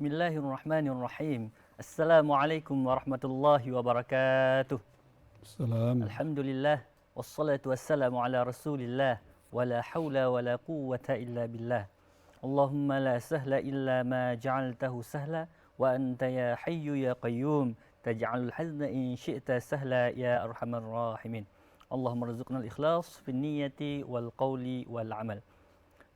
Bismillahirrahmanirrahim. Assalamualaikum warahmatullahi wabarakatuh. Salam. Alhamdulillah wassalatu wassalamu ala Rasulillah wala haula wala quwwata illa billah. Allahumma la sahla illa ma ja'altahu sahla wa anta ya hayyu ya qayyum taj'alul hazna in syi'ta sahla ya arhamar rahimin. Allahumma rzuqnal ikhlas fin niyyati wal qawli wal amal.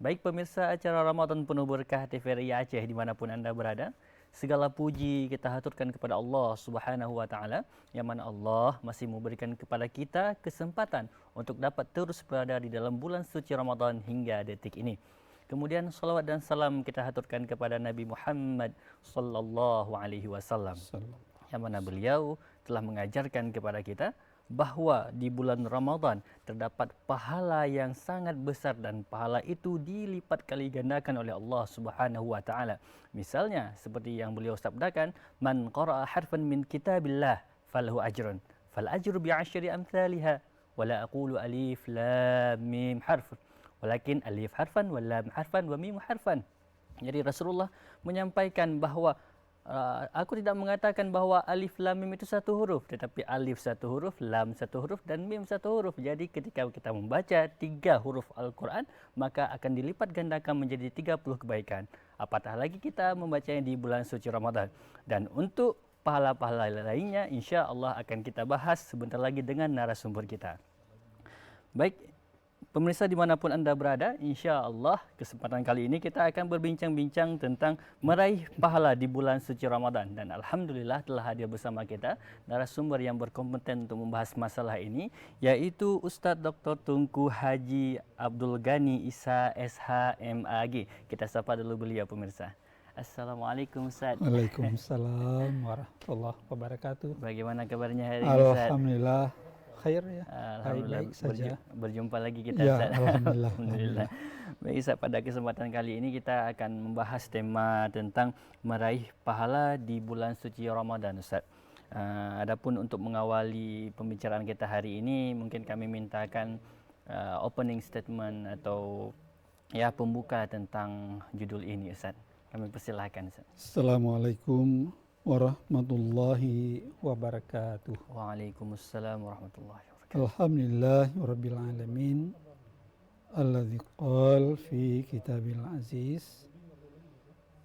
Baik pemirsa acara Ramadan penuh berkah TVRI Aceh dimanapun anda berada, segala puji kita haturkan kepada Allah Subhanahu Wa Taala, yang mana Allah masih memberikan kepada kita kesempatan untuk dapat terus berada di dalam bulan suci Ramadan hingga detik ini. Kemudian salawat dan salam kita haturkan kepada Nabi Muhammad Sallallahu Alaihi Wasallam, yang mana beliau telah mengajarkan kepada kita bahwa di bulan Ramadan terdapat pahala yang sangat besar dan pahala itu dilipat kali gandakan oleh Allah Subhanahu wa taala. Misalnya seperti yang beliau sabdakan, man qara'a harfan min kitabillah falahu ajrun fal ajru bi asyri amsalha wala aqulu alif lam mim harf walakin alif harfan wal lam harfan wa mim harfan. Jadi Rasulullah menyampaikan bahwa aku tidak mengatakan bahwa alif lam mim itu satu huruf, tetapi alif satu huruf, lam satu huruf, dan mim satu huruf. Jadi ketika kita membaca 3 huruf Al-Quran, maka akan dilipat gandakan menjadi 30 kebaikan. Apatah lagi kita membacanya di bulan suci Ramadan. Dan untuk pahala-pahala lainnya, insya Allah akan kita bahas sebentar lagi dengan narasumber kita. Baik, pemirsa dimanapun anda berada, insya Allah kesempatan kali ini kita akan berbincang-bincang tentang meraih pahala di bulan suci Ramadan. Dan Alhamdulillah telah hadir bersama kita narasumber yang berkompeten untuk membahas masalah ini, yaitu Ustadz Dr. Tunku Haji Abdul Ghani Isa SH MAG. Kita sapa dulu beliau pemirsa. Assalamualaikum Ustadz. Waalaikumsalam warahmatullahi wabarakatuh. Bagaimana kabarnya hari ini Ustadz? Alhamdulillah khair ya. Alhamdulillah Baik saja. Berjumpa lagi kita Ya, Ustaz. alhamdulillah. Alhamdulillah. Baik Ustaz, pada kesempatan kali ini kita akan membahas tema tentang meraih pahala di bulan suci Ramadan Ustaz. Adapun untuk mengawali pembicaraan kita hari ini, mungkin kami mintakan opening statement atau ya pembuka tentang judul ini Ustaz. Kami persilahkan Ustaz. Assalamualaikum warahmatullahi wabarakatuh. Waalaikumsalam warahmatullahi wabarakatuh. Alhamdulillah rabbil alamin alladzi qala fi kitabil aziz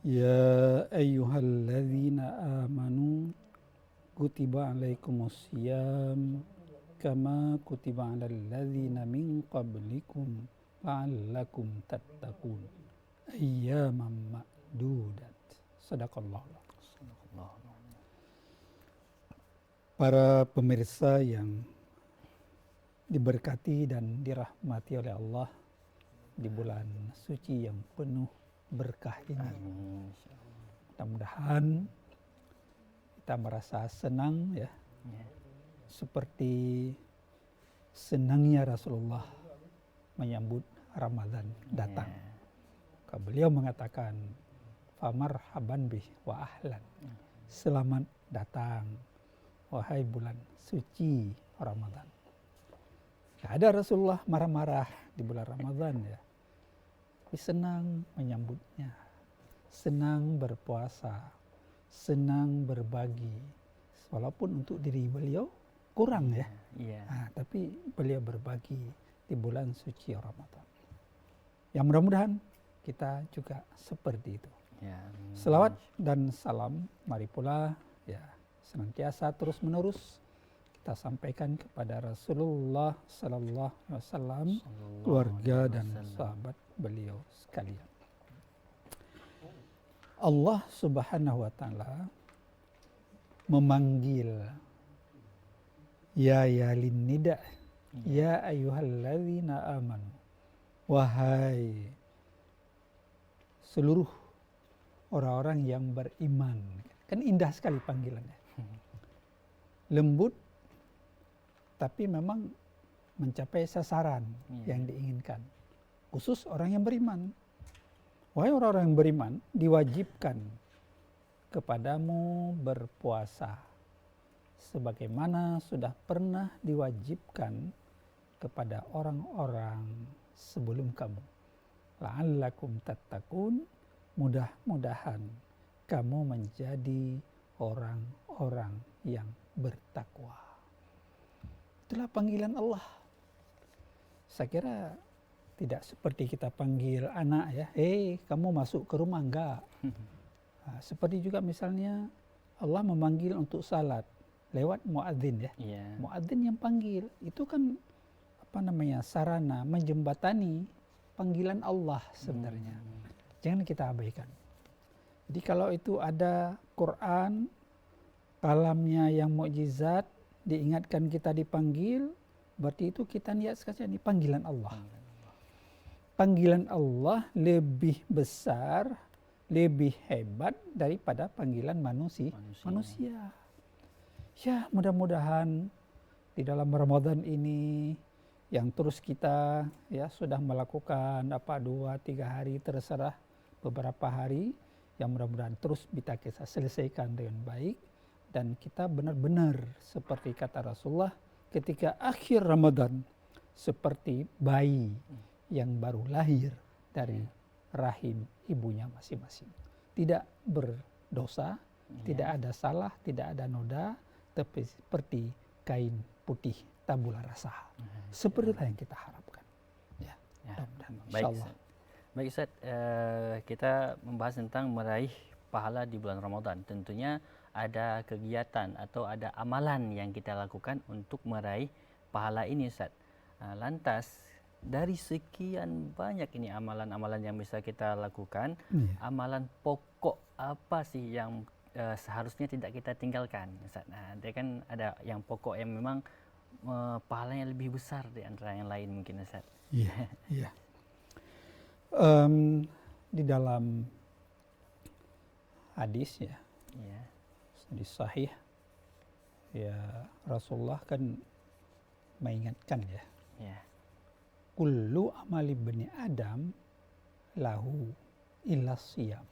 ya ayyuhalladzina amanu kutiba alaikumus syiyam kama kutiba alal ladzina min qablikum la'allakum tattaqun ayyaman ma'dudat. Sadaqallah. Para pemirsa yang diberkati dan dirahmati oleh Allah di bulan suci yang penuh berkah ini. Mudah-mudahan kita merasa senang ya. Seperti senangnya Rasulullah menyambut Ramadan datang. Beliau mengatakan, famarhaban bih wa ahlan. Selamat datang wahai bulan suci Ramadan. Gak ada Rasulullah marah-marah di bulan Ramadan ya. Tapi senang menyambutnya, senang berpuasa, senang berbagi. Walaupun untuk diri beliau kurang ya. Tapi beliau berbagi di bulan suci Ramadan. Yang mudah-mudahan kita juga seperti itu. Selawat dan salam mari pula ya senantiasa terus-menerus kita sampaikan kepada Rasulullah sallallahu alaihi wasallam, keluarga dan sahabat beliau sekalian. Allah Subhanahu wa taala memanggil ya lin nida, ya ayyuhalladzina amanu, wahai seluruh orang-orang yang beriman. Kan indah sekali panggilannya. Lembut, tapi memang mencapai sasaran yang diinginkan. Khusus orang yang beriman. Wahai orang-orang yang beriman, diwajibkan kepadamu berpuasa. Sebagaimana sudah pernah diwajibkan kepada orang-orang sebelum kamu. La'allakum tattaqun, mudah-mudahan kamu menjadi orang-orang yang bertakwa. Itulah panggilan Allah. Saya kira tidak seperti kita panggil anak ya, kamu masuk ke rumah, enggak. Nah, seperti juga misalnya Allah memanggil untuk salat lewat muadzin ya. Muadzin yang panggil, itu kan sarana menjembatani panggilan Allah sebenarnya. Jangan kita abaikan. Jadi kalau itu ada Quran, kalamnya yang mukjizat, diingatkan kita dipanggil, berarti itu kita niat saja ini panggilan Allah. Panggilan Allah lebih besar, lebih hebat daripada panggilan manusia. Ya, mudah-mudahan di dalam Ramadan ini yang terus kita ya sudah melakukan 2-3 hari, terserah beberapa hari, yang mudah-mudahan terus kita selesaikan dengan baik, dan kita benar-benar seperti kata Rasulullah ketika akhir Ramadan seperti bayi yang baru lahir dari rahim ibunya masing-masing. Tidak berdosa, tidak ada salah, tidak ada noda, tapi seperti kain putih tabula rasa. Sepertilah yang kita harapkan. Ya. Baik, Baik Ustaz, kita membahas tentang meraih pahala di bulan Ramadan. Tentunya ada kegiatan atau ada amalan yang kita lakukan untuk meraih pahala ini Ustaz. Lantas dari sekian banyak ini amalan-amalan yang bisa kita lakukan, amalan pokok apa sih yang seharusnya tidak kita tinggalkan Ustaz? Nah, dia kan ada yang pokok yang memang pahalanya lebih besar di antara yang lain mungkin Ustaz. Iya. Di dalam hadis ya, hadis sahih ya, Rasulullah kan mengingatkan ya, kullu amali bani Adam lahu illa shiyam.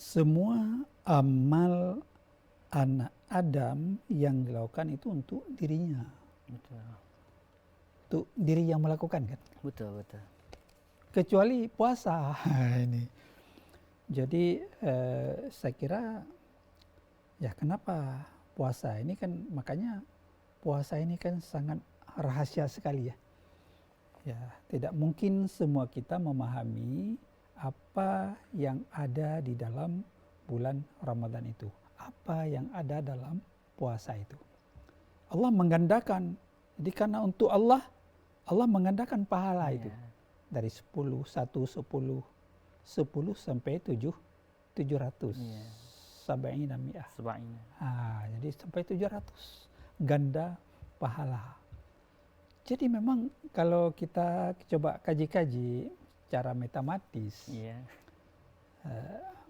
Semua amal anak Adam yang dilakukan itu untuk dirinya. Untuk diri yang melakukan kan. Betul. Kecuali puasa ini. Jadi saya kira ya kenapa puasa ini kan, makanya puasa ini kan sangat rahasia sekali ya. Ya, tidak mungkin semua kita memahami apa yang ada di dalam bulan Ramadan itu. Apa yang ada dalam puasa itu. Allah menggandakan. Jadi karena untuk Allah menggandakan pahala itu. Dari 10 sampai 700. Sab'ina mi'ah. Jadi sampai 700 ganda pahala. Jadi memang kalau kita coba kaji-kaji secara matematis,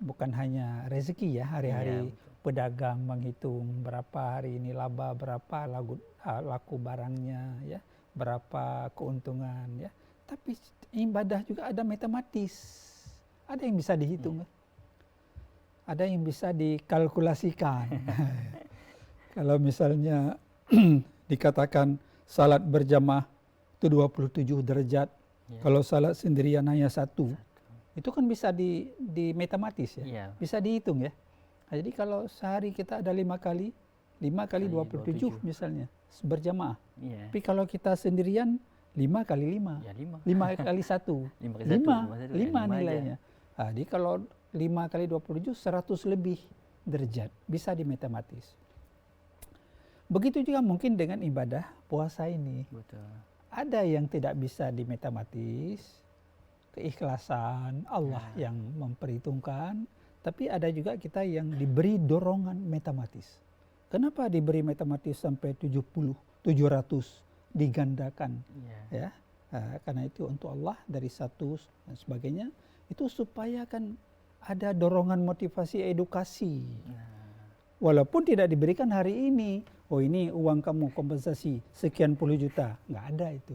bukan hanya rezeki ya, hari-hari pedagang menghitung berapa hari ini laba, berapa laku barangnya ya, berapa keuntungan ya. Tapi ibadah juga ada matematis. Ada yang bisa dihitung. Ada yang bisa dikalkulasikan. Kalau misalnya dikatakan salat berjamaah itu 27 derajat. Kalau salat sendirian hanya 1. Itu kan bisa di matematis ya. Bisa dihitung ya. Nah, jadi kalau sehari kita ada 5 kali 27 misalnya berjamaah. Tapi kalau kita sendirian 5 kali 5. 5 kali 1. 5 nilainya. Nah, jadi kalau 5 kali 27 100 lebih derajat. Bisa di matematis. Begitu juga mungkin dengan ibadah puasa ini. Betul. Ada yang tidak bisa di matematis, keikhlasan Allah yang memperhitungkan, tapi ada juga kita yang diberi dorongan matematis. Kenapa diberi matematis sampai 700 digandakan? Ya, karena itu untuk Allah dari 1 dan sebagainya, itu supaya kan ada dorongan motivasi edukasi. Walaupun tidak diberikan hari ini, ini uang kamu kompensasi sekian puluh juta, nggak ada itu.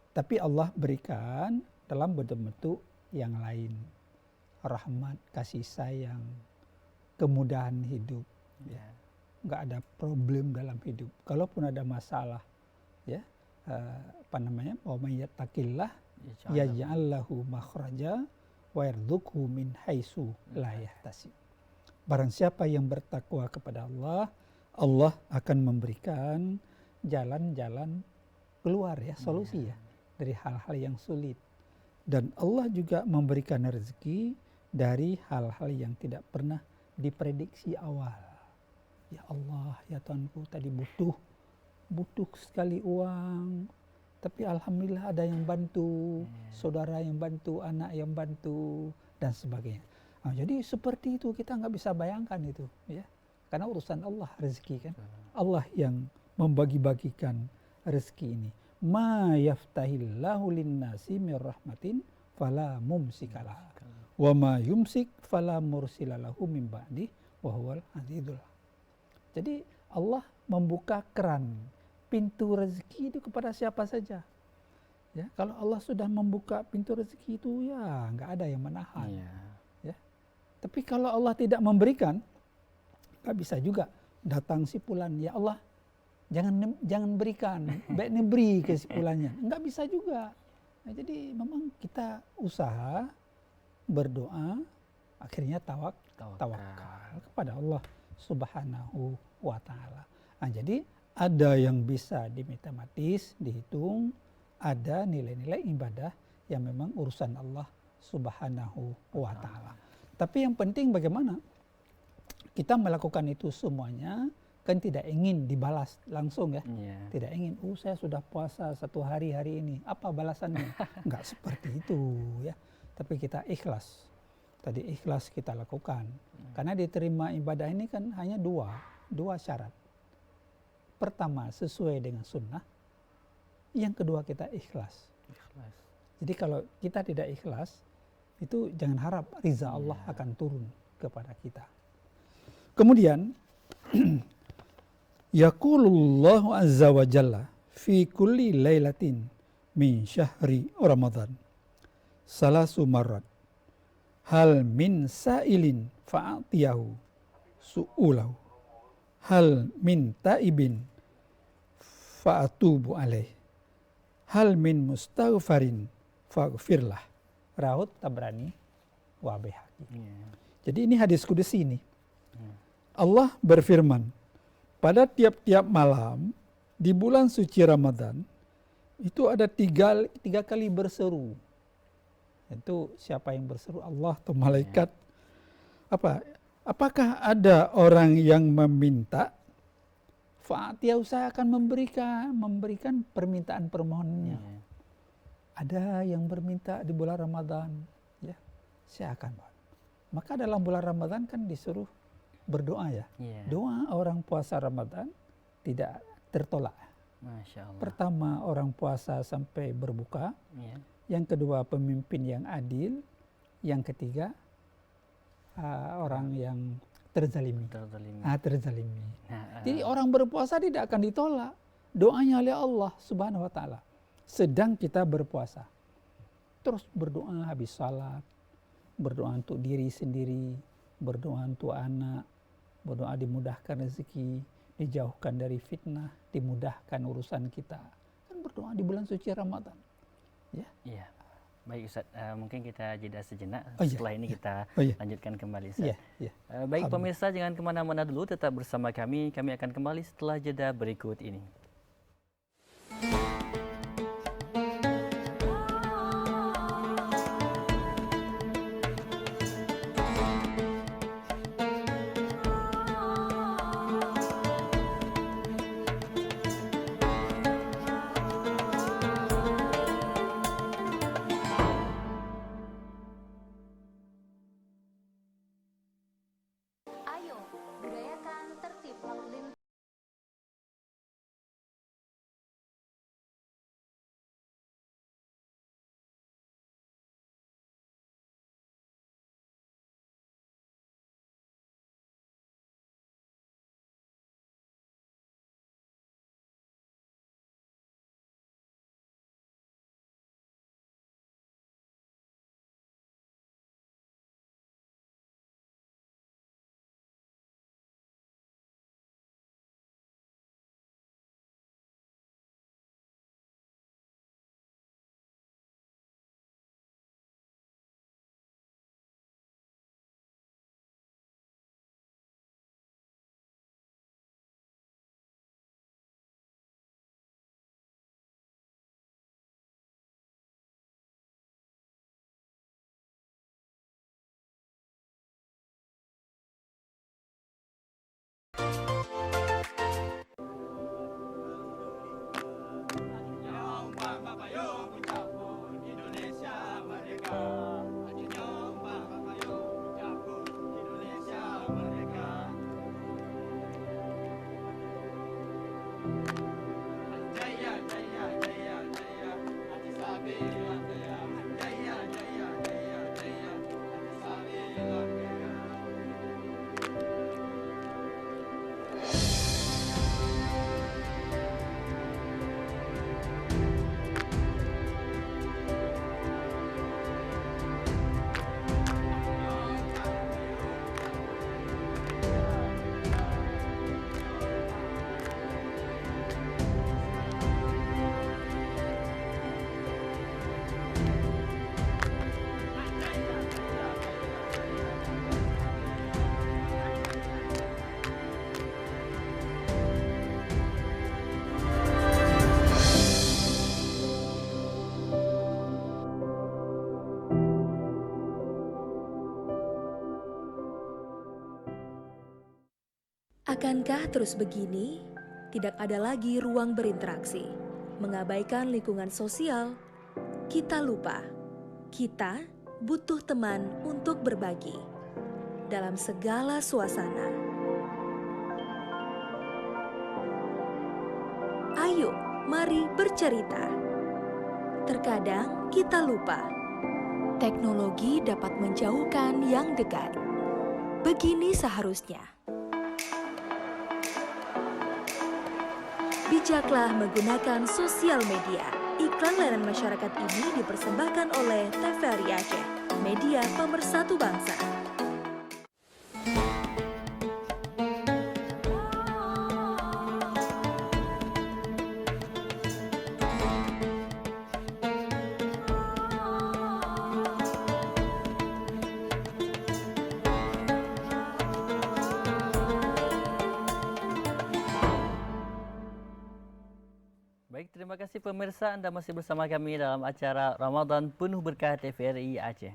Tapi Allah berikan dalam bentuk yang lain, rahmat, kasih sayang, kemudahan hidup. Ya. Nggak ada problem dalam hidup. Kalaupun ada masalah, ya, wa may yattaqillah yaj'al lahu makhraja wa yarzuqhu min haitsu la yahtasib. Barang siapa yang bertakwa kepada Allah, Allah akan memberikan jalan-jalan keluar ya, solusi ya dari hal-hal yang sulit. Dan Allah juga memberikan rezeki dari hal-hal yang tidak pernah diprediksi awal. Ya Allah, ya Tuhanku, tadi butuh sekali uang, tapi alhamdulillah ada yang bantu, saudara yang bantu, anak yang bantu, dan sebagainya. Nah, jadi seperti itu kita nggak bisa bayangkan itu, ya, karena urusan Allah rezeki kan, Allah yang membagi-bagikan rezeki ini. Ma yaftahillahu linnasi mir rahmatin fala mumsikalah, wa ma yumsik fala mursilalahu min ba'di wa huwal azizul. Jadi Allah membuka keran pintu rezeki itu kepada siapa saja. Ya, kalau Allah sudah membuka pintu rezeki itu ya nggak ada yang menahan. Ya. Tapi kalau Allah tidak memberikan, nggak bisa juga datang si fulan, ya Allah jangan berikan, baiknya beri ke si fulannya. Nggak bisa juga. Nah, jadi memang kita usaha, berdoa, akhirnya tawakal kepada Allah Subhanahu wa Ta'ala. Nah, jadi ada yang bisa dimatematis, dihitung, ada nilai-nilai ibadah yang memang urusan Allah Subhanahu wa Ta'ala. Tapi yang penting bagaimana kita melakukan itu semuanya, kan tidak ingin dibalas langsung ya. Tidak ingin, saya sudah puasa 1 hari ini, apa balasannya? Enggak seperti itu ya. Tapi kita ikhlas. Tadi ikhlas kita lakukan. Karena diterima ibadah ini kan hanya dua syarat. Pertama, sesuai dengan sunnah. Yang kedua, kita ikhlas. Jadi kalau kita tidak ikhlas, itu jangan harap ridha Allah akan turun kepada kita. Kemudian, yaqulullahu azza wa jalla fi kulli lailatin min syahri Ramadan salasu marrat hal min sa'ilin fa'atiyahu su'ulahu hal min ta'ibin fa'atubu alaih hal min mustaghfarin faghfirlah. Raut Tabrani wa Baihaqi. Jadi ini hadis kudusi ini. Allah berfirman, pada tiap-tiap malam di bulan suci Ramadan itu ada tiga kali berseru. Itu siapa yang berseru? Allah atau malaikat? Apakah ada orang yang meminta? Fa'atiyah, saya akan memberikan permintaan permohonannya. Ada yang berminta di bulan Ramadan, ya, saya akan. Maka dalam bulan Ramadan kan disuruh berdoa ya. Doa orang puasa Ramadan tidak tertolak. Masya Allah. Pertama, orang puasa sampai berbuka. Yang kedua, pemimpin yang adil. Yang ketiga, orang yang terzalimi. Terzalimi. Jadi orang berpuasa tidak akan ditolak doanya oleh Allah Subhanahu wa Ta'ala. Sedang kita berpuasa, terus berdoa habis salat, berdoa untuk diri sendiri, berdoa untuk anak, berdoa dimudahkan rezeki, dijauhkan dari fitnah, dimudahkan urusan kita. Kan berdoa di bulan suci Ramadan. Ya. Iya. Baik Ustaz, mungkin kita jeda sejenak. Setelah ini kita lanjutkan kembali Ustaz. Baik pemirsa, jangan kemana-mana dulu, tetap bersama kami. Kami akan kembali setelah jeda berikut ini. Akankah terus begini? Tidak ada lagi ruang berinteraksi, mengabaikan lingkungan sosial. Kita lupa, kita butuh teman untuk berbagi dalam segala suasana. Ayo, mari bercerita. Terkadang kita lupa, teknologi dapat menjauhkan yang dekat. Begini seharusnya. Bijaklah menggunakan sosial media. Iklan layanan masyarakat ini dipersembahkan oleh TVRI Aceh, media pemersatu bangsa. Baik, terima kasih pemirsa, Anda masih bersama kami dalam acara Ramadan Penuh Berkah TVRI Aceh.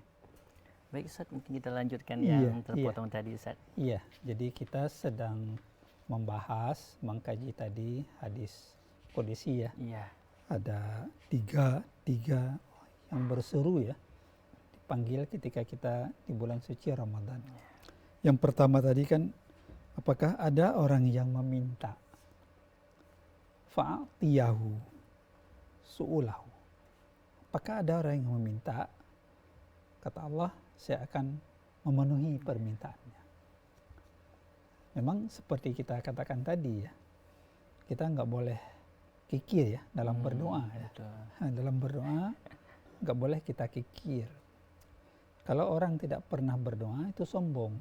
Baik Ustaz, mungkin kita lanjutkan yang terpotong tadi Ustaz. Iya, jadi kita sedang membahas, mengkaji tadi hadis qudsi ya. Iya. Ada tiga yang berseru ya, dipanggil ketika kita di bulan suci Ramadan. Yang pertama tadi kan, apakah ada orang yang meminta fa'atiyahu su'ulahu. Apakah ada orang yang meminta? Kata Allah, saya akan memenuhi permintaannya. Memang seperti kita katakan tadi ya, kita nggak boleh kikir ya dalam berdoa ya. Dalam berdoa nggak boleh kita kikir. Kalau orang tidak pernah berdoa itu sombong.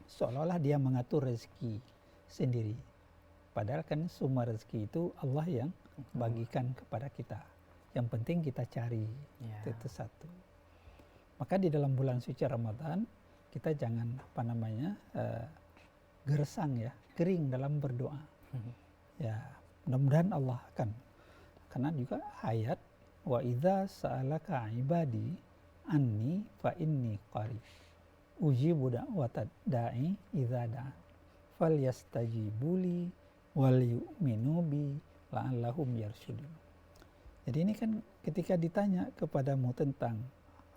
Seolah-olah dia mengatur rezeki sendiri. Padahal kan sumber rezeki itu Allah yang bagikan kepada kita. Yang penting kita cari, itu satu. Maka di dalam bulan suci Ramadan kita jangan gersang ya, kering dalam berdoa. Ya, mudah-mudahan Allah akan. Karena juga ayat wa idza sa'alaka ibadi anni fa inni qarib. Ujibu da'watad da'i idza da'a. Falyastajibuli wal yu'minu bi la'allahum yarsyudun. Jadi ini kan ketika ditanya kepadamu tentang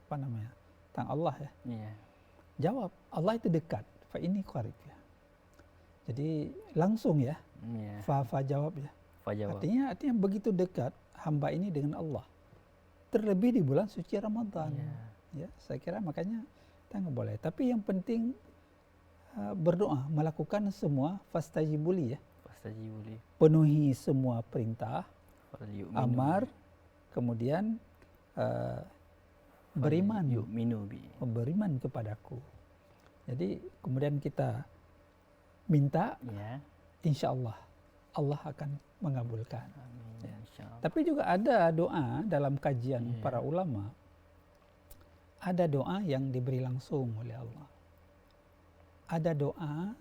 tentang Allah ya. Jawab, Allah itu dekat. Fa ini qarib ya. Jadi langsung ya. Fa jawab ya. Artinya begitu dekat hamba ini dengan Allah. Terlebih di bulan suci Ramadan. Ya, saya kira makanya kita nggak boleh. Tapi yang penting berdoa, melakukan semua fastajibuli ya. Penuhi semua perintah, amar, kemudian beriman, beriman kepadaku. Jadi kemudian kita minta, insya Allah Allah akan mengabulkan. Ya. Tapi juga ada doa dalam kajian para ulama, ada doa yang diberi langsung oleh Allah, ada doa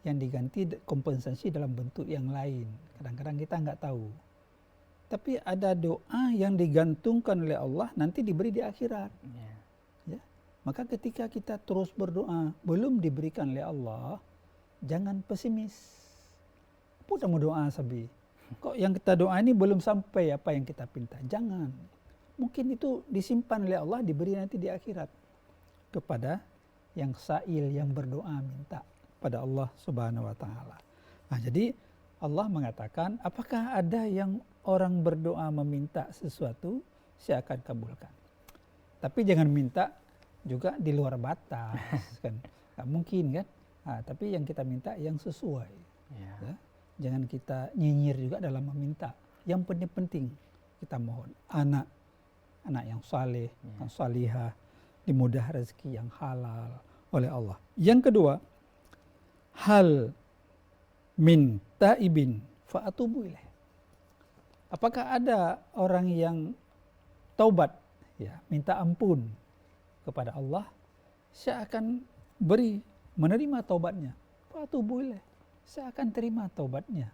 yang diganti kompensasi dalam bentuk yang lain. Kadang-kadang kita nggak tahu. Tapi ada doa yang digantungkan oleh Allah nanti diberi di akhirat. Ya. Maka ketika kita terus berdoa belum diberikan oleh Allah, jangan pesimis. Apa mau doa sabi? Kok yang kita doa ini belum sampai apa yang kita pinta? Jangan. Mungkin itu disimpan oleh Allah, diberi nanti di akhirat kepada yang sa'il, yang berdoa minta pada Allah Subhanahu wa taala. Nah, jadi Allah mengatakan, apakah ada yang orang berdoa meminta sesuatu, saya akan kabulkan. Tapi jangan minta juga di luar batas kan. Nggak mungkin kan? Nah, tapi yang kita minta yang sesuai. Ya. Jangan kita nyinyir juga dalam meminta. Yang penting-penting kita mohon anak yang saleh, yang salihah, dimudah rezeki yang halal oleh Allah. Yang kedua, hal min taibin fa'atubu ilaih. Apakah ada orang yang taubat, ya, minta ampun kepada Allah, saya akan menerima taubatnya. Fa'atubu ilaih, saya akan terima taubatnya.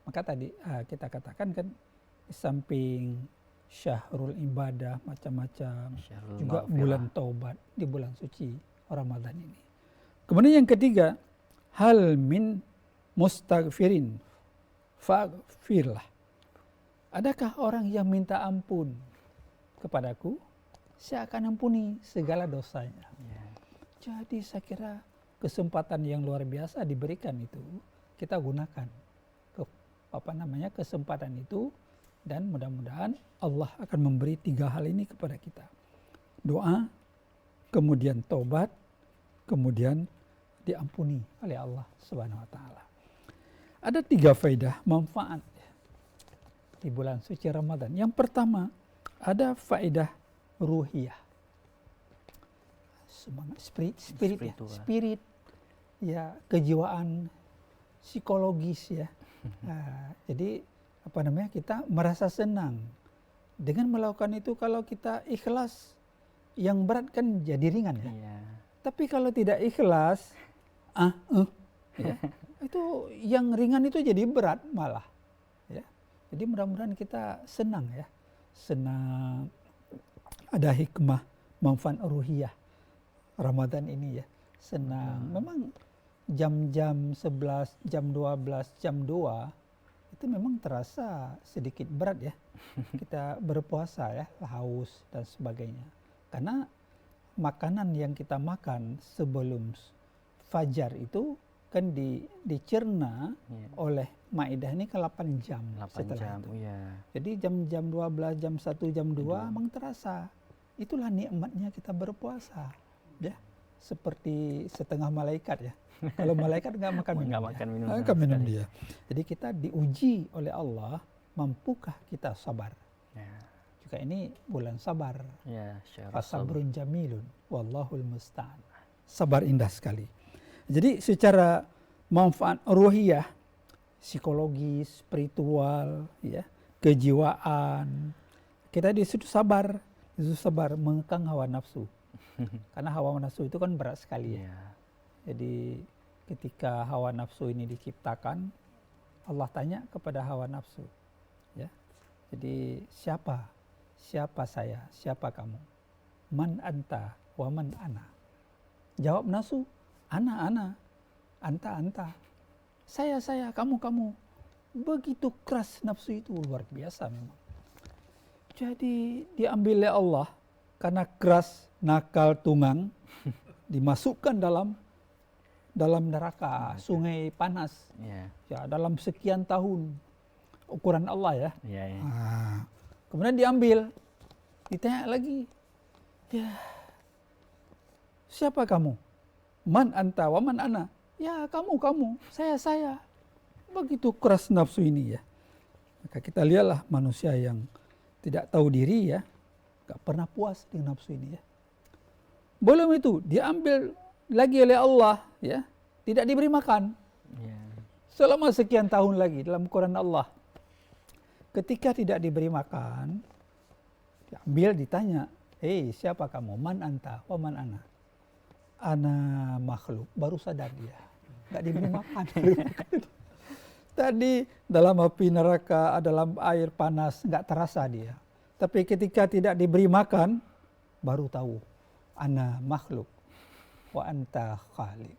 Maka tadi kita katakan kan, di samping syahrul ibadah macam-macam, juga bulan taubat di bulan suci Ramadan ini. Kemudian yang ketiga, hal min mustaghfirin faghfirlah. Adakah orang yang minta ampun kepadaku, saya akan ampuni segala dosanya. Jadi saya kira kesempatan yang luar biasa diberikan itu, kita gunakan kesempatan itu, dan mudah-mudahan Allah akan memberi 3 hal ini kepada kita. Doa, kemudian taubat, kemudian diampuni oleh Allah Subhanahu wa taala. Ada 3 faedah manfaat di bulan suci Ramadan. Yang pertama, ada faedah ruhiyah. Semangat spirit ya, kejiwaan psikologis ya. Jadi kita merasa senang dengan melakukan itu. Kalau kita ikhlas, yang berat kan jadi ringan ya. Tapi kalau tidak ikhlas, ya, itu yang ringan itu jadi berat malah. Ya. Jadi mudah-mudahan kita senang ya, senang ada hikmah manfaat ruhiyah Ramadan ini ya. Senang. Memang jam-jam 11, jam 12, jam 2 itu memang terasa sedikit berat ya. Kita berpuasa ya, haus dan sebagainya. Karena makanan yang kita makan sebelum fajar itu kan dicerna oleh Maidah ini ke 8 jam setelah itu. Jadi jam 12, jam 1, jam 2 memang terasa. Itulah nikmatnya kita berpuasa. Ya, seperti setengah malaikat ya. Kalau malaikat nggak makan minum dia. Jadi kita diuji oleh Allah, mampukah kita sabar? Juga ini bulan sabar. Fasabrun jamilun, wallahul musta'an. Sabar indah sekali. Jadi secara manfaat ruhiyah, psikologis, spiritual, ya, kejiwaan, kita disuruh sabar mengekang hawa nafsu. Karena hawa nafsu itu kan berat sekali ya. Jadi ketika hawa nafsu ini diciptakan, Allah tanya kepada hawa nafsu, ya. Jadi siapa saya, siapa kamu? Man anta wa man ana. Jawab nafsu, ana, anta. Saya, kamu. Begitu keras nafsu itu, luar biasa memang. Jadi diambil oleh Allah karena keras, nakal, tunggang, dimasukkan dalam neraka, sungai panas. Ya, dalam sekian tahun ukuran Allah ya. Kemudian diambil, ditanya lagi, ya, siapa kamu? Man anta wa man ana. Ya, kamu, saya. Begitu keras nafsu ini ya. Maka kita lihatlah manusia yang tidak tahu diri ya, gak pernah puas dengan nafsu ini ya. Belum itu, diambil lagi oleh Allah ya, tidak diberi makan. Selama sekian tahun lagi dalam Quran Allah. Ketika tidak diberi makan, diambil, ditanya, siapa kamu? Man anta wa man ana. Ana makhluk. Baru sadar dia, gak diberi makan. Tadi dalam api neraka, dalam air panas, nggak terasa dia. Tapi ketika tidak diberi makan, baru tahu. Ana makhluk, wa anta khaliq.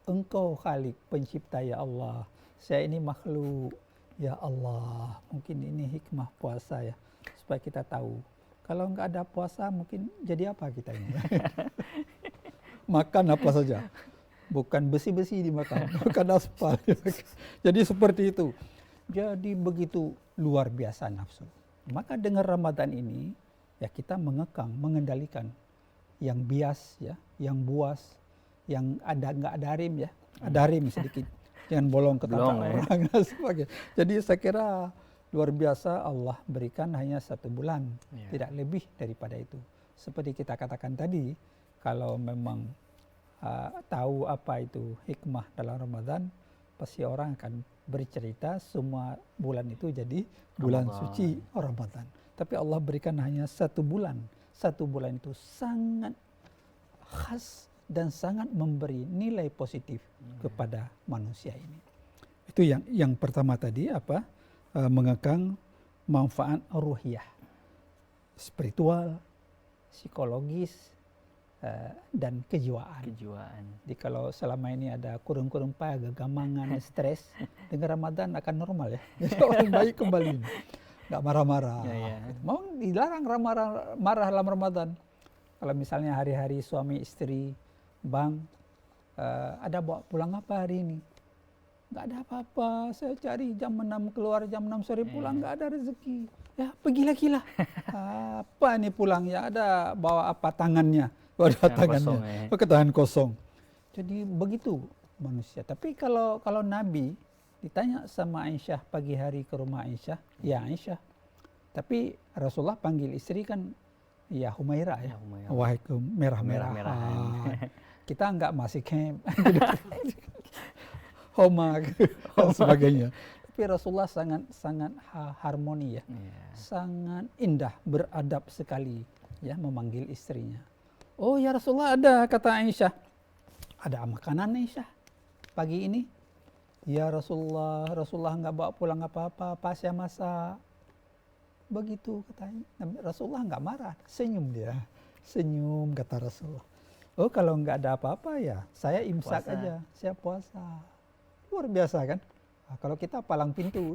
Engkau khalik, pencipta ya Allah. Saya ini makhluk, ya Allah. Mungkin ini hikmah puasa ya, supaya kita tahu. Kalau nggak ada puasa, mungkin jadi apa kita ini? Makan apa saja. Bukan besi-besi dimakan, bukan aspal. Jadi seperti itu. Jadi begitu luar biasa nafsu. Maka dengan Ramadan ini, ya kita mengekang, mengendalikan yang bias, ya, yang buas, yang nggak ada rim ya, ada rim sedikit, jangan bolong ke tapak orang dan sebagainya. Jadi saya kira luar biasa Allah berikan hanya 1 bulan, tidak lebih daripada itu. Seperti kita katakan tadi, kalau memang tahu apa itu hikmah dalam Ramadan, pasti orang akan bercerita semua bulan itu jadi bulan suci Ramadan. Tapi Allah berikan hanya 1 bulan. 1 bulan itu sangat khas dan sangat memberi nilai positif kepada manusia ini. Itu yang pertama tadi mengekang manfaat ruhiyah, spiritual, psikologis, dan kejiwaan. Jadi kalau selama ini ada kurung-kurung payah, kegamangan, stres, dengan Ramadan akan normal ya. Jadi orang baik kembali, nggak marah-marah. Mau dilarang marah dalam Ramadan. Kalau misalnya hari-hari suami istri, Bang, ada bawa pulang apa hari ini? Nggak ada apa-apa, saya cari jam 6 keluar, jam 6 sore pulang, nggak ada rezeki. Ya pergi lagi lah. Apa nih pulang ya, ada bawa apa tangannya? Bawa tangannya, pakai tangan kosong. Jadi begitu manusia. Tapi kalau Nabi ditanya sama Aisyah pagi hari ke rumah Aisyah, ya Aisyah. Tapi Rasulullah panggil istri kan, ya Humairah ya. Wahai kemerah-merahan. Kita enggak masih camp. Homa dan sebagainya. Tapi Rasulullah sangat harmoni ya. Sangat indah, beradab sekali ya memanggil istrinya. Oh ya Rasulullah, ada, kata Aisyah. Ada makanan Aisyah pagi ini? Ya Rasulullah enggak bawa pulang apa-apa, pas saya masak. Begitu katanya. Rasulullah enggak marah, senyum dia. Senyum kata Rasulullah. Oh kalau enggak ada apa-apa ya saya imsak aja, saya puasa. Luar biasa kan? Nah, kalau kita palang pintu,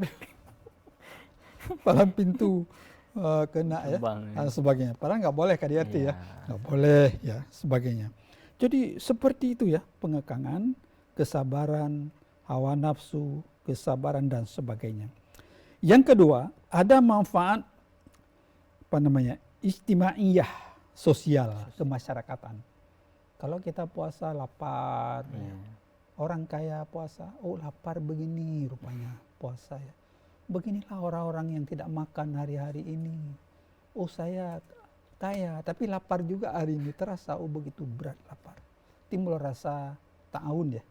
palang pintu kena ya, sebagainya. Padahal nggak boleh KDRT ya, nggak boleh ya, sebagainya. Jadi seperti itu ya, pengekangan, kesabaran, hawa nafsu, kesabaran dan sebagainya. Yang kedua, ada manfaat istimaiyah, sosial, kemasyarakatan. Kalau kita puasa lapar. Orang kaya puasa, oh lapar begini rupanya puasa ya. Beginilah orang-orang yang tidak makan hari-hari ini. Oh saya kaya tapi lapar juga hari ini, terasa oh begitu berat lapar. Timbul rasa ta'awun ya,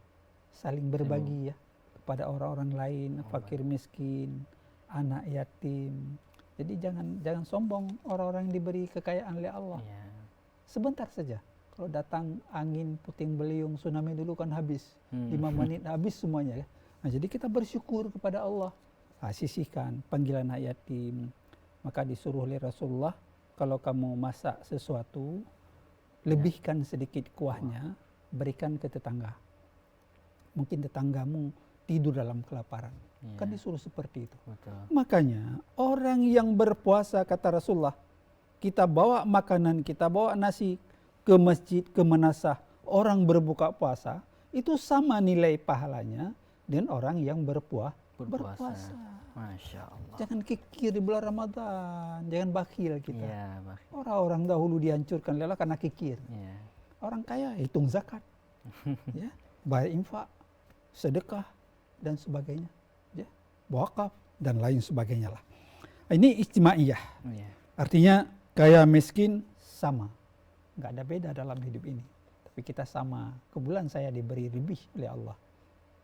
saling berbagi ya kepada orang-orang lain, fakir miskin, anak yatim. Jadi jangan sombong orang-orang yang diberi kekayaan oleh Allah. Sebentar saja. Kalau datang angin, puting beliung, tsunami dulu kan habis. 5 menit habis semuanya. Nah, jadi kita bersyukur kepada Allah. Sisihkan panggilan anak yatim. Maka disuruh oleh Rasulullah, kalau kamu masak sesuatu, lebihkan sedikit kuahnya, berikan ke tetangga. Mungkin tetanggamu tidur dalam kelaparan. Kan disuruh seperti itu. Makanya orang yang berpuasa, kata Rasulullah, kita bawa makanan, kita bawa nasi ke masjid, ke manasah, orang berbuka puasa, itu sama nilai pahalanya dengan orang yang berpuasa. Masya Allah. Jangan kikir di bulan Ramadan, jangan bakhil kita. Orang-orang dahulu dihancurkan lelah karena kikir. Orang kaya hitung zakat, ya, bayar infak, sedekah, dan sebagainya. Ya, wakaf, dan lain sebagainya lah. Ini istimaiyah. Artinya kaya miskin sama. Nggak ada beda dalam hidup ini. Tapi kita sama. Kebetulan saya diberi lebih oleh Allah.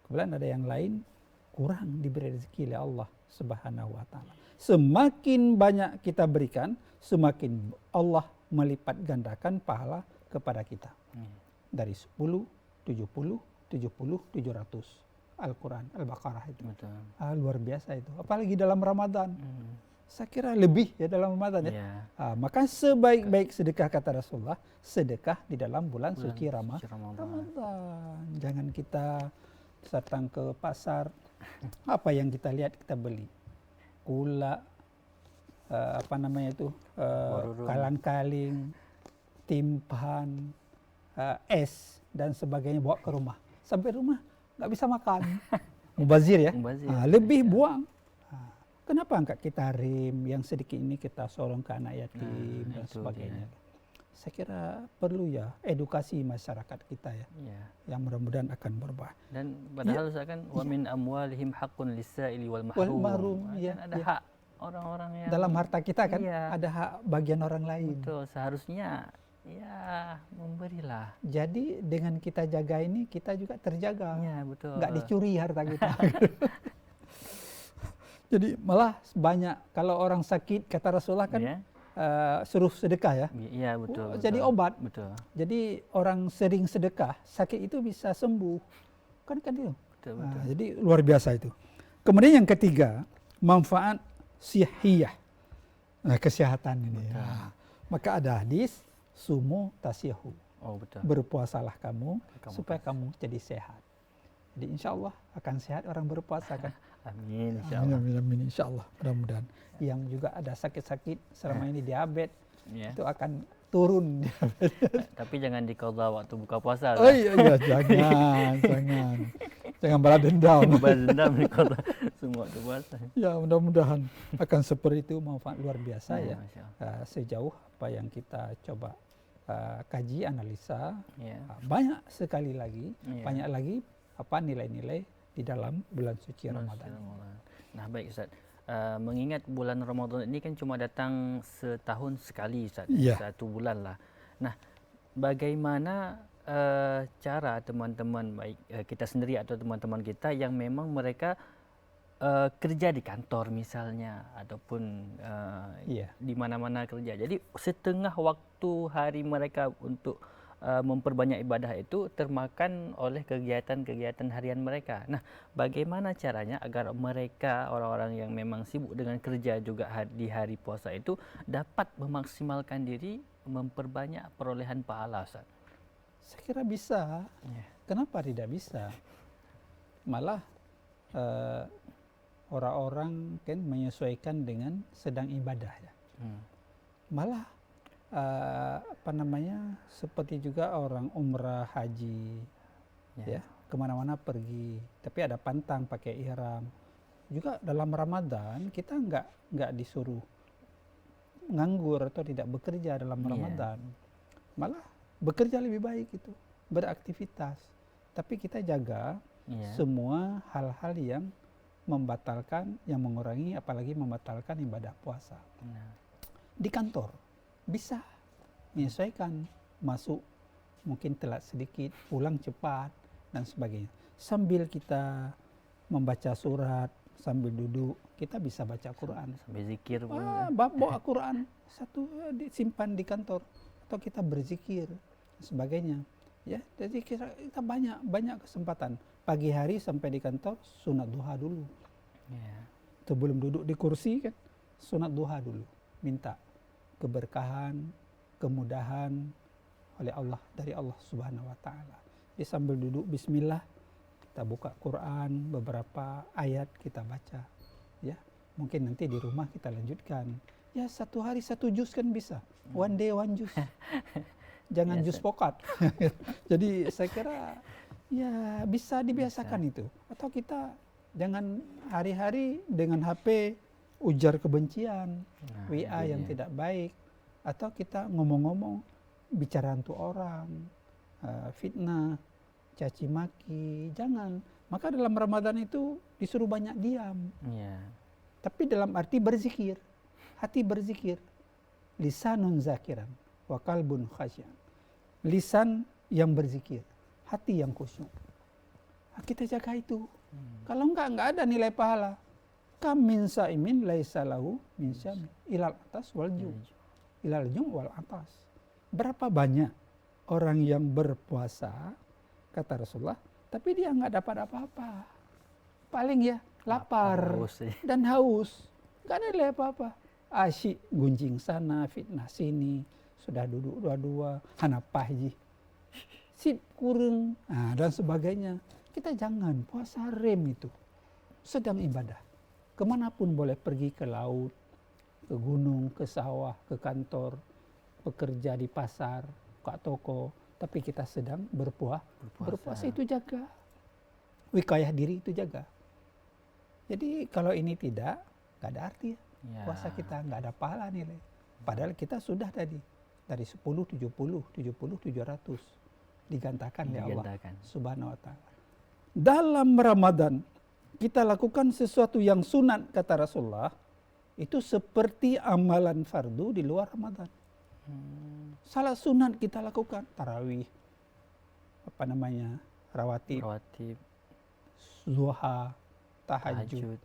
Kebetulan ada yang lain kurang diberi rezeki oleh Allah Subhanahu wa ta'ala. Semakin banyak kita berikan, semakin Allah melipat gandakan pahala kepada kita. Dari 10, 70, 70, 700. Al-Quran, Al-Baqarah itu. Luar biasa itu. Apalagi dalam Ramadan. Saya kira lebih ya dalam Ramadan ya. Maka sebaik-baik sedekah, kata Rasulullah, sedekah di dalam bulan suci Ramadan. Jangan kita datang ke pasar, apa yang kita lihat kita beli. Gula, kalang-kaling, timpan, es dan sebagainya bawa ke rumah. Sampai rumah nggak bisa makan. Mubazir ya. Lebih buang. Kenapa enggak kita rim yang sedikit ini kita sorong ke anak yatim dan sebagainya. Saya kira perlu ya edukasi masyarakat kita ya. Yang mudah-mudahan akan berubah. Dan padahal kan wa min amwalihim haqqun lis-sa'ili wal mahrum. Ada hak orang-orang yang dalam harta kita kan ada hak bagian orang lain. Betul, seharusnya ya memberilah. Jadi dengan kita jaga ini kita juga terjaga. Betul. Enggak dicuri harta kita. Jadi malah banyak kalau orang sakit, kata Rasulullah kan suruh sedekah ya. Betul. Jadi obat. Betul. Jadi orang sering sedekah, sakit itu bisa sembuh. Kan itu. Betul. Jadi luar biasa itu. Kemudian yang ketiga, manfaat sihiyah. Kesehatan ini. Maka ada hadis sumu tasihu. Oh betul. Berpuasalah kamu Kamu supaya kamu jadi sehat. Jadi insya Allah akan sehat orang berpuasa kan. Amin, Amin, insyaallah. amin, amin, insya Allah mudah-mudahan. Yang juga ada sakit-sakit selama ini diabetes Ya. itu akan turun. Tapi jangan diqadha waktu buka puasa. Oh iya, iya jangan balas dendam. Balas dendam diqadha semua waktu puasa. Ya mudah-mudahan akan seperti itu, manfaat luar biasa ya. Masya Allah. Sejauh apa yang kita coba kaji, analisa, Ya. banyak sekali lagi, Iya. banyak lagi apa nilai-nilai di dalam bulan suci Ramadan. Nah baik Ustaz, mengingat bulan Ramadan ini kan cuma datang setahun sekali Ustaz, Iya. 1 bulan lah. Nah bagaimana cara teman-teman baik kita sendiri atau teman-teman kita yang memang mereka kerja di kantor misalnya ataupun Iya. di mana-mana kerja. Jadi setengah waktu hari mereka untuk memperbanyak ibadah itu termakan oleh kegiatan-kegiatan harian mereka. Nah, bagaimana caranya agar mereka orang-orang yang memang sibuk dengan kerja juga di hari puasa itu dapat memaksimalkan diri memperbanyak perolehan pahala, Ustaz? Saya kira bisa. Ya. Kenapa tidak bisa? Malah orang-orang kan menyesuaikan dengan sedang ibadah ya. Malah seperti juga orang umrah, haji, ya kemana-mana pergi, tapi ada pantang pakai ihram. Juga dalam Ramadan kita nggak disuruh nganggur atau tidak bekerja dalam Ramadan, malah bekerja lebih baik itu, beraktivitas. Tapi kita jaga semua hal-hal yang membatalkan, yang mengurangi, apalagi membatalkan ibadah puasa. Di kantor bisa menyesuaikan, masuk mungkin telat sedikit, pulang cepat dan sebagainya. Sambil kita membaca surat, sambil duduk kita bisa baca Quran. Sambil zikir pun. Bawa Quran satu disimpan di kantor atau kita berzikir sebagainya. Ya, jadi kita banyak kesempatan. Pagi hari sampai di kantor sunat duha dulu. Sebelum duduk di kursi kan sunat duha dulu. Minta keberkahan, kemudahan oleh Allah, dari Allah Subhanahu wa taala. Jadi sambil duduk bismillah kita buka Quran, beberapa ayat kita baca. Ya, mungkin nanti di rumah kita lanjutkan. Ya, 1 hari 1 juz kan bisa. One day one juz. Jangan juz pokat. Jadi saya kira ya bisa dibiasakan itu. Atau kita jangan hari-hari dengan HP ujar kebencian, WA yang tidak baik, atau kita ngomong-ngomong bicara untuk orang, fitnah, caci maki, jangan. Maka dalam Ramadan itu disuruh banyak diam. Tapi dalam arti berzikir, hati berzikir, lisanun zakiran, wa qalbun khasyan. Lisan yang berzikir, hati yang khusyuk. Nah, kita jaga itu. Kalau enggak ada nilai pahala. Kam min sa'imin laisa lahu min syami ilal atas wal ju. Ilal jum wal atas. Berapa banyak orang yang berpuasa, kata Rasulullah, tapi dia enggak dapat apa-apa. Paling ya lapar dan haus. Enggak ada nilai apa-apa. Asyik gunjing sana, fitnah sini, sudah duduk dua-dua, hanapah ji. Sip kurang, dan sebagainya. Kita jangan puasa rem itu. Sedang ibadah. Kemanapun boleh pergi, ke laut, ke gunung, ke sawah, ke kantor, bekerja di pasar, buka toko. Tapi kita sedang berpuasa itu jaga. Wikayah diri itu jaga. Jadi kalau ini tidak ada arti ya. Puasa kita nggak ada pahala nilai. Padahal kita sudah tadi dari 10, 70, 700 digantakan oleh Allah Subhanahu wa taala. Dalam Ramadan kita lakukan sesuatu yang sunat, kata Rasulullah, itu seperti amalan fardu di luar Ramadan. Salat sunat kita lakukan, tarawih, rawatib, zuha, tahajud.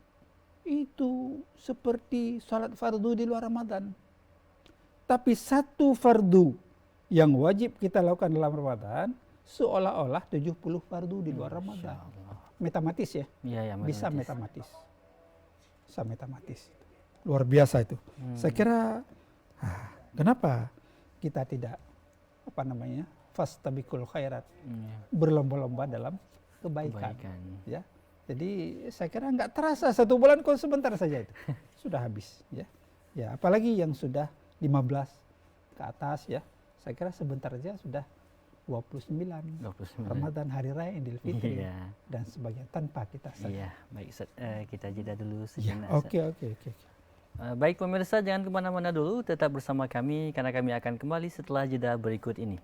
Itu seperti salat fardu di luar Ramadan. Tapi satu fardu yang wajib kita lakukan dalam Ramadan, seolah-olah 70 fardu di luar Ramadan. Matematis ya? Bisa matematis. Bisa matematis. Luar biasa itu. Saya kira, kenapa kita tidak fastabiqul khairat. Iya. Berlomba-lomba dalam kebaikan. Kebaikan. Ya. Jadi saya kira nggak terasa 1 bulan kok sebentar saja itu. Sudah habis ya. Ya, apalagi yang sudah 15 ke atas ya. Saya kira sebentar saja sudah 29. 29. Ramadan, hari raya Idul Fitri Iya. dan sebagainya tanpa kita sadar. Iya, baik Ustaz. Kita jeda dulu Ya, sejenak. Ustaz. oke. Baik pemirsa, jangan kemana-mana dulu, tetap bersama kami karena kami akan kembali setelah jeda berikut ini.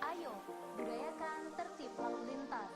Ayo, budayakan tertib lalu lintas.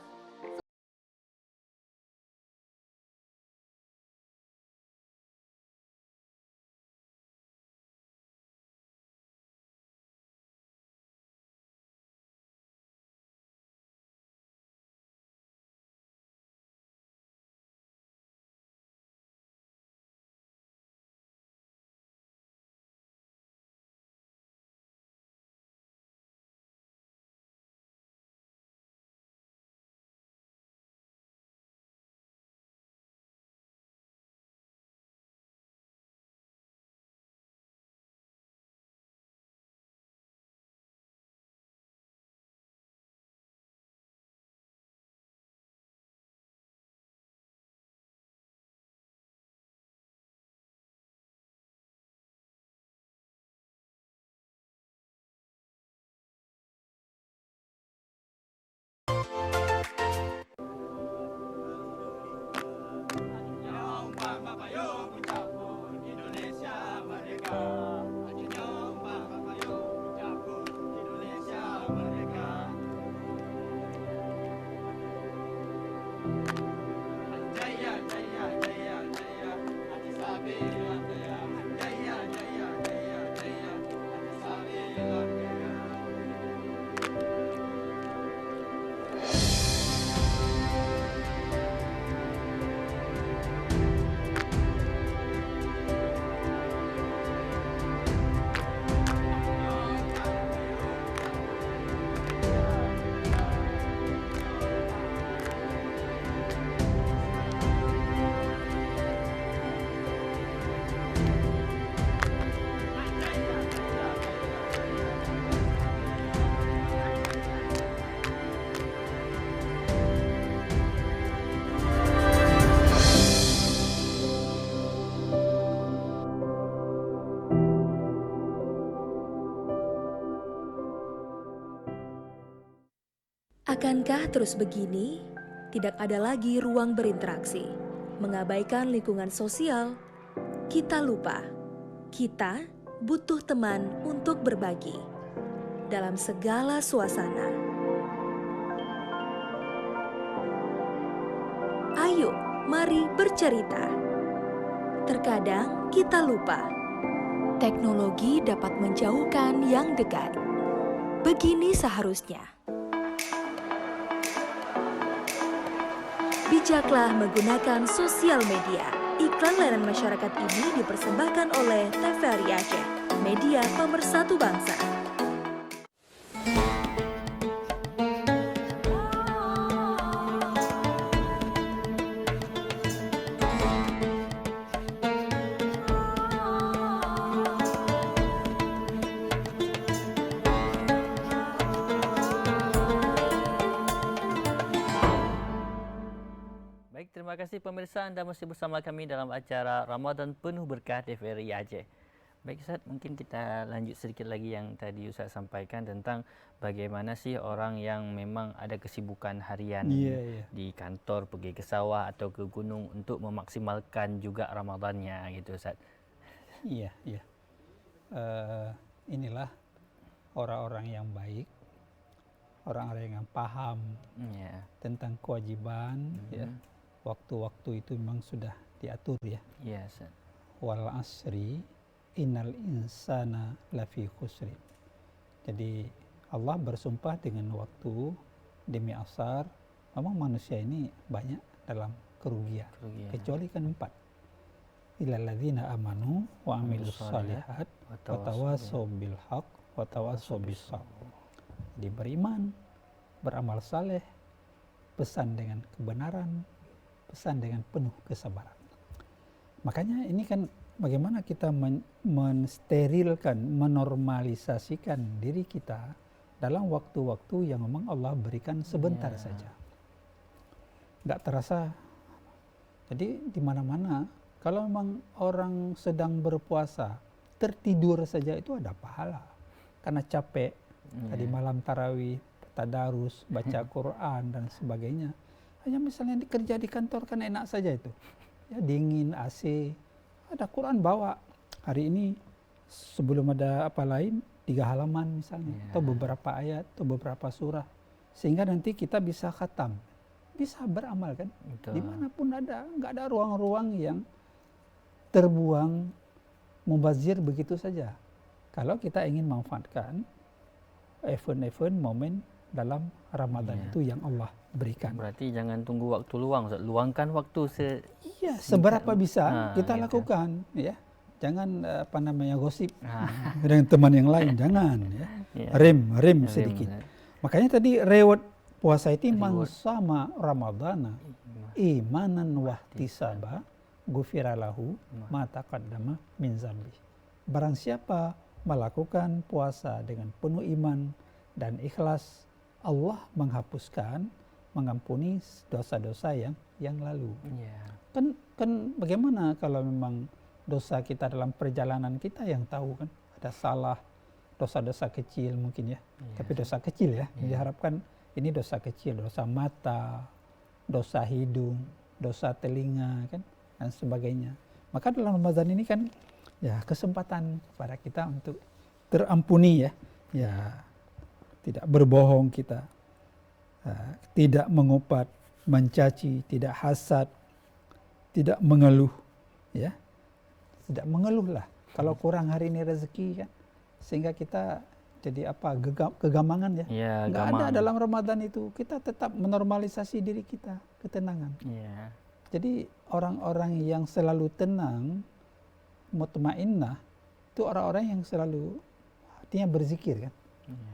Akankah terus begini? Tidak ada lagi ruang berinteraksi, mengabaikan lingkungan sosial. Kita lupa, kita butuh teman untuk berbagi dalam segala suasana. Ayo, mari bercerita. Terkadang kita lupa, teknologi dapat menjauhkan yang dekat. Begini seharusnya. Bijaklah menggunakan sosial media. Iklan layanan masyarakat ini dipersembahkan oleh TVRI Aceh, media pemersatu bangsa. Baik, terima kasih pemirsa, Anda masih bersama kami dalam acara Ramadan Penuh Berkah TVRI Aceh. Baik Ustaz, mungkin kita lanjut sedikit lagi yang tadi Ustaz sampaikan tentang bagaimana sih orang yang memang ada kesibukan harian di kantor, pergi ke sawah atau ke gunung untuk memaksimalkan juga Ramadannya gitu Ustaz. Iya. Inilah orang-orang yang baik, orang-orang yang paham tentang kewajiban, ya. Waktu-waktu itu memang sudah diatur ya. Iya, Ustaz. Wal asri innal insana lafi khusri. Jadi Allah bersumpah dengan waktu, demi asar memang manusia ini banyak dalam kerugian. Kecuali kan 4. Illal ladzina amanu wa amilus shalihat wa tawassaw bil haqq wa tawassaw bis sabr. Jadi beriman, beramal saleh, pesan dengan kebenaran, pesan dengan penuh kesabaran. Makanya ini kan bagaimana kita mensterilkan, menormalisasikan diri kita dalam waktu-waktu yang memang Allah berikan sebentar saja. Nggak terasa. Jadi di mana-mana kalau memang orang sedang berpuasa, tertidur saja itu ada pahala. Karena capek, tadi malam tarawih, tadarus, baca Quran dan sebagainya. Hanya misalnya kerja di kantor kan enak saja itu. Ya, dingin, AC, ada Quran bawa. Hari ini sebelum ada apa lain, 3 halaman misalnya, atau beberapa ayat, atau beberapa surah. Sehingga nanti kita bisa khatam, bisa beramal kan. Dimanapun ada, nggak ada ruang-ruang yang terbuang, mubazir begitu saja. Kalau kita ingin manfaatkan event-event, momen dalam Ramadan itu yang Allah berikan. Berarti jangan tunggu waktu luang, luangkan waktu seberapa bisa kita lakukan, ya. Jangan gosip dengan teman yang lain, jangan ya. Rem sedikit. Makanya tadi reward puasa itu man sama Ramadana imanan wahtisaba ghufira lahu ma taqaddama min zambi. Barang siapa melakukan puasa dengan penuh iman dan ikhlas, Allah menghapuskan, mengampuni dosa-dosa yang lalu. Kan bagaimana kalau memang dosa kita dalam perjalanan kita yang tahu kan, ada salah, dosa-dosa kecil mungkin ya. Tapi dosa kecil ya, diharapkan ini dosa kecil, dosa mata, dosa hidung, dosa telinga kan, dan sebagainya. Maka dalam Ramadan ini kan ya kesempatan pada kita untuk terampuni ya. Ya, tidak berbohong kita, tidak mengupat, mencaci, tidak hasad, tidak mengeluh, ya, tidak mengeluh lah. Kalau kurang hari ini rezeki kan, sehingga kita jadi kegamangan ya. Nggak ada dalam Ramadan itu. Kita tetap menormalisasi diri kita, ketenangan. Jadi orang-orang yang selalu tenang, mutmainnah, itu orang-orang yang selalu hatinya berzikir kan.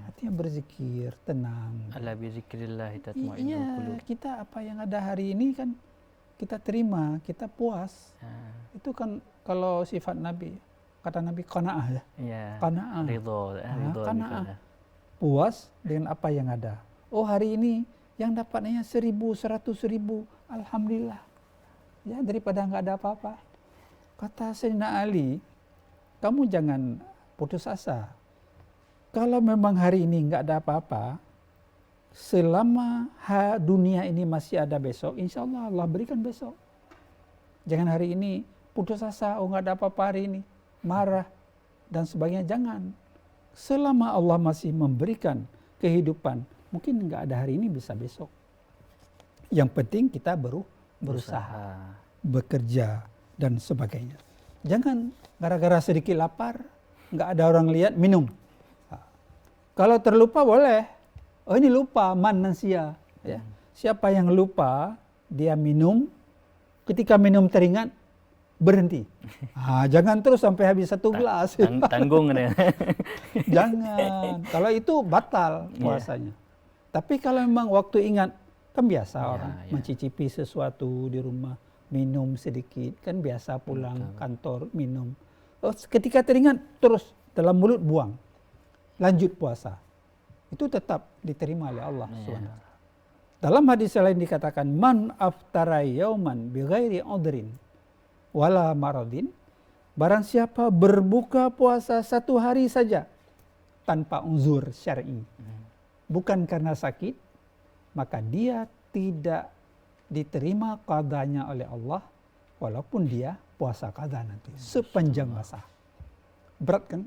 Hatinya berzikir, tenang. Ala bi zikrillah tatma'innul qulub. Kita apa yang ada hari ini kan kita terima, kita puas. Itu kan kalau sifat Nabi, kata Nabi qanaah ya. Qanaah. Ridho. Qanaah. Puas dengan apa yang ada. Oh, hari ini yang dapatnya 1.000, 100.000, alhamdulillah. Ya, daripada nggak ada apa-apa. Kata Sayyidina Ali, kamu jangan putus asa. Kalau memang hari ini nggak ada apa-apa, selama dunia ini masih ada besok, insya Allah Allah berikan besok. Jangan hari ini putus asa, oh nggak ada apa-apa hari ini, marah dan sebagainya, jangan. Selama Allah masih memberikan kehidupan, mungkin nggak ada hari ini, bisa besok. Yang penting kita berusaha, bekerja dan sebagainya. Jangan gara-gara sedikit lapar, nggak ada orang lihat, minum. Kalau terlupa boleh. Oh, ini lupa, man nasia. Ya. Siapa yang lupa, dia minum. Ketika minum teringat, berhenti. Jangan terus sampai habis 1 gelas. Tanggung ya. Jangan. Kalau itu batal puasanya. Tapi kalau memang waktu ingat, kan biasa orang mencicipi sesuatu di rumah, minum sedikit, kan biasa pulang kantor minum. Oh, ketika teringat, terus dalam mulut buang. Lanjut puasa. Itu tetap diterima oleh Allah SWT. Dalam hadis lain dikatakan, man aftara yauman bighairi udhrin wala maradin, barang siapa berbuka puasa 1 hari saja tanpa uzur syar'i, bukan karena sakit, maka dia tidak diterima qadanya oleh Allah, walaupun dia puasa qada nanti sepanjang masa. Berat kan?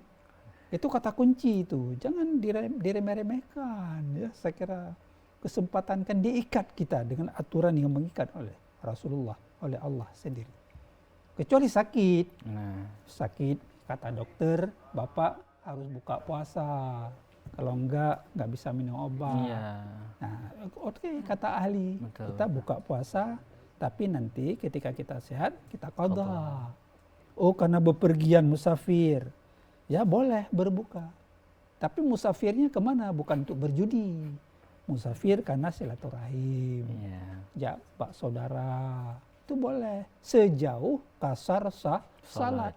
Itu kata kunci itu, jangan diremeh-remehkan. Ya, saya kira kesempatan kan diikat kita dengan aturan yang mengikat oleh Rasulullah, oleh Allah sendiri. Kecuali sakit, sakit kata dokter, Bapak harus buka puasa. Kalau nggak bisa minum obat. Iya. Nah, oke, kata ahli, Betul. kita buka puasa, tapi nanti ketika kita sehat, kita qadha. Qadha. Oh, karena bepergian musafir, ya boleh berbuka. Tapi musafirnya kemana? Bukan untuk berjudi. Musafir karena silaturahim, Iya. ya pak saudara, itu boleh. Sejauh kasar sah salat.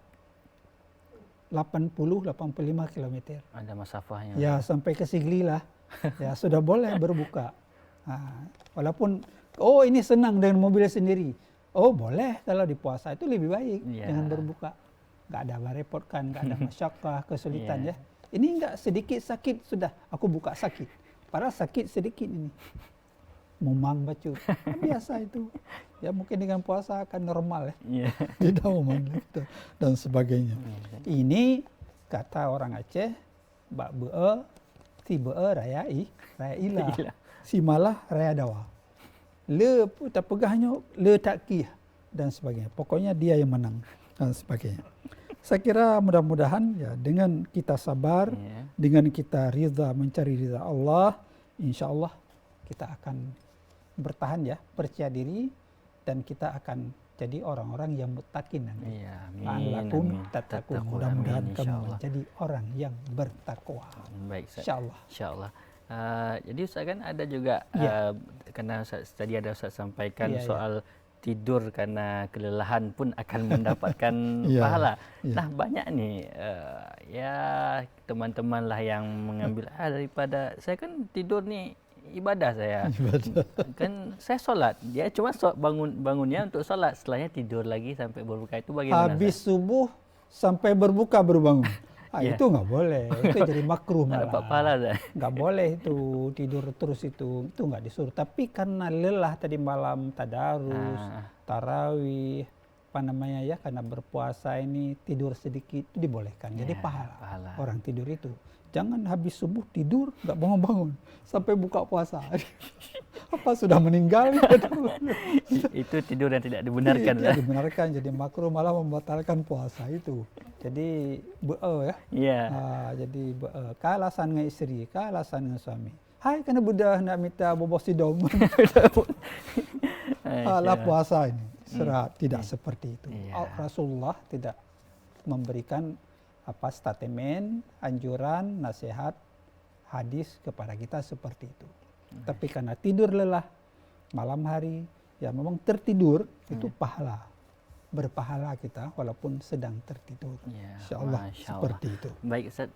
80-85 kilometer. Ada masafahnya. Ya sampai ke Sigli lah, ya sudah boleh berbuka. Nah, walaupun ini senang dengan mobil sendiri, boleh kalau di puasa itu lebih baik dengan berbuka, nggak ada merepotkan, nggak ada masyakkah, kesulitan ya. Ini nggak sedikit sakit sudah aku buka sakit, padahal sakit sedikit ini, mumang bacut, biasa itu. Ya mungkin dengan puasa akan normal ya, tidak mumang gitu, dan sebagainya. Ini kata orang Aceh, bak be'e, si be'e raya ilah, si malah raya dawa. Le tak pegahnya, le tak kiyah, dan sebagainya. Pokoknya dia yang menang, dan sebagainya. Saya kira mudah-mudahan ya dengan kita sabar, dengan kita ridha, mencari ridha Allah, insya Allah kita akan bertahan ya, percaya diri, dan kita akan jadi orang-orang yang muttaqin nanti. La'allakum tattaqun. Mudah-mudahan kamu menjadi orang yang bertakwa. Baik, Ustaz. Insyaallah. Insyaallah. Jadi Ustaz kan ada juga karena tadi ada Ustaz sampaikan soal tidur karena kelelahan pun akan mendapatkan pahala. Nah, banyak nih ya teman-teman lah yang mengambil daripada saya kan tidur nih ibadah saya. Kan saya sholat, dia cuma bangunnya untuk sholat, setelahnya tidur lagi sampai berbuka, itu bagaimana? Habis subuh sampai berbuka baru bangun. Itu nggak boleh, itu jadi makruh malah. Nggak boleh itu tidur terus itu nggak disuruh. Tapi karena lelah tadi malam tadarus, tarawih, karena berpuasa ini tidur sedikit itu dibolehkan. Jadi pahala orang tidur itu. Jangan habis subuh tidur nggak bangun-bangun sampai buka puasa. Apa sudah meninggal? Itu tidur yang tidak dibenarkan. Tidak dibenarkan, jadi makruh, malah membatalkan puasa itu. Jadi be'e ya. Jadi be'e. Kaalasan dengan istri, kaalasan dengan suami. Hai karena budak nak minta bobos sidom. Alah puasa ini. Tidak seperti itu. Rasulullah tidak memberikan statement, anjuran, nasihat, hadis kepada kita seperti itu. Tapi karena tidur lelah malam hari, ya memang tertidur itu pahala, berpahala kita walaupun sedang tertidur. Insyaallah seperti itu. Baik Ustaz,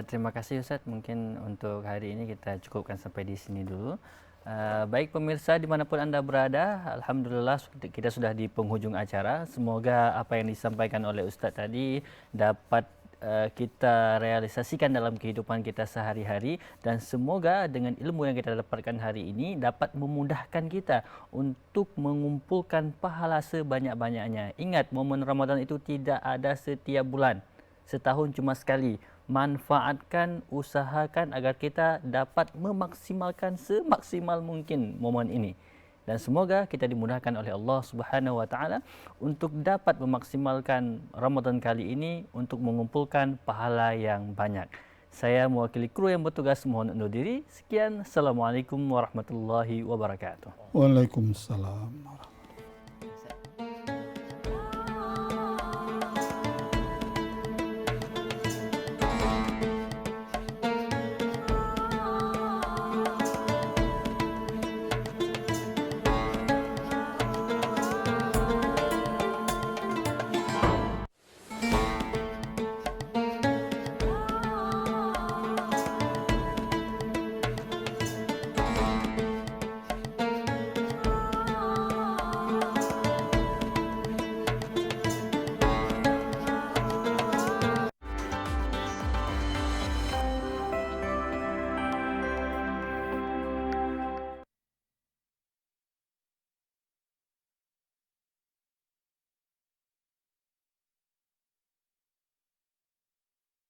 terima kasih Ustaz. Mungkin untuk hari ini kita cukupkan sampai di sini dulu. Baik pemirsa dimanapun Anda berada, alhamdulillah kita sudah di penghujung acara. Semoga apa yang disampaikan oleh Ustaz tadi dapat kita realisasikan dalam kehidupan kita sehari-hari, dan semoga dengan ilmu yang kita dapatkan hari ini dapat memudahkan kita untuk mengumpulkan pahala sebanyak-banyaknya. Ingat, momen Ramadan itu tidak ada setiap bulan, setahun cuma sekali. Manfaatkan, usahakan agar kita dapat memaksimalkan semaksimal mungkin momen ini. Dan semoga kita dimudahkan oleh Allah Subhanahu wa taala untuk dapat memaksimalkan Ramadan kali ini untuk mengumpulkan pahala yang banyak. Saya mewakili kru yang bertugas mohon undur diri. Sekian, Assalamualaikum warahmatullahi wabarakatuh. Waalaikumsalam.